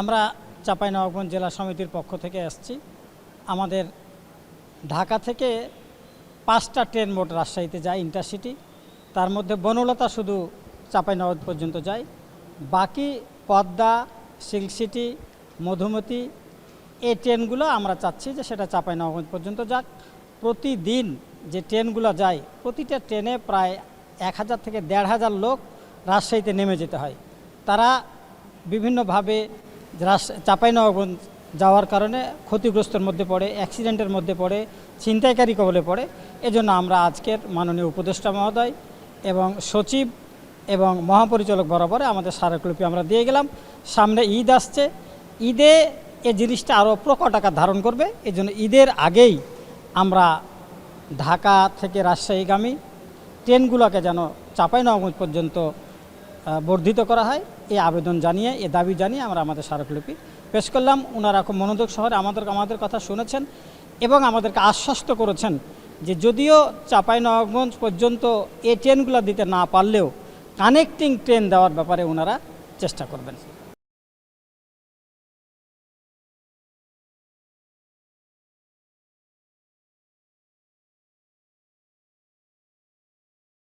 আমরা চাঁপাইনবাবগঞ্জ জেলা সমিতির পক্ষ থেকে আসছি। আমাদের ঢাকা থেকে 5টা ট্রেন মোট রাজশাহীতে যায় ইন্টারসিটি, তার মধ্যে বনলতা শুধু চাঁপাইনবাবগঞ্জ পর্যন্ত যায়। বাকি পদ্মা, সিল্ক সিটি, মধুমতি এই ট্রেনগুলো আমরা চাচ্ছি যে সেটা চাঁপাইনবাবগঞ্জ পর্যন্ত যাক। প্রতিদিন যে ট্রেনগুলো যায় প্রতিটা ট্রেনে প্রায় 1000 থেকে 1500 লোক রাজশাহীতে নেমে যেতে হয়। তারা বিভিন্নভাবে চাঁপাইনবাবগঞ্জ যাওয়ার কারণে ক্ষতিগ্রস্তের মধ্যে পড়ে, অ্যাক্সিডেন্টের মধ্যে পড়ে, ছিনতাইকারী কবলে পড়ে। এজন্য আমরা আজকের মাননীয় উপদেষ্টা মহোদয় এবং সচিব এবং মহাপরিচালক বরাবরে আমাদের স্মারকলিপি আমরা দিয়ে গেলাম। সামনে ঈদ আসছে, ঈদে এই জিনিসটা আরও প্রকট আকার ধারণ করবে। এজন্য ঈদের আগেই আমরা ঢাকা থেকে রাজশাহীগামী ট্রেনগুলোকে যেন চাঁপাইনবাবগঞ্জ পর্যন্ত বর্ধিত করা হয়, এই আবেদন জানিয়ে, এই দাবি জানিয়ে আমরা আমাদের স্মারকলিপি পেশ করলাম। ওনারা খুব মনোযোগ সহকারে আমাদের কথা শুনেছেন এবং আমাদেরকে আশ্বস্ত করেছেন যে যদিও চাঁপাইনবাবগঞ্জ পর্যন্ত এই ট্রেনগুলো দিতে না পারলেও কানেক্টিং ট্রেন দেওয়ার ব্যাপারে ওনারা চেষ্টা করবেন।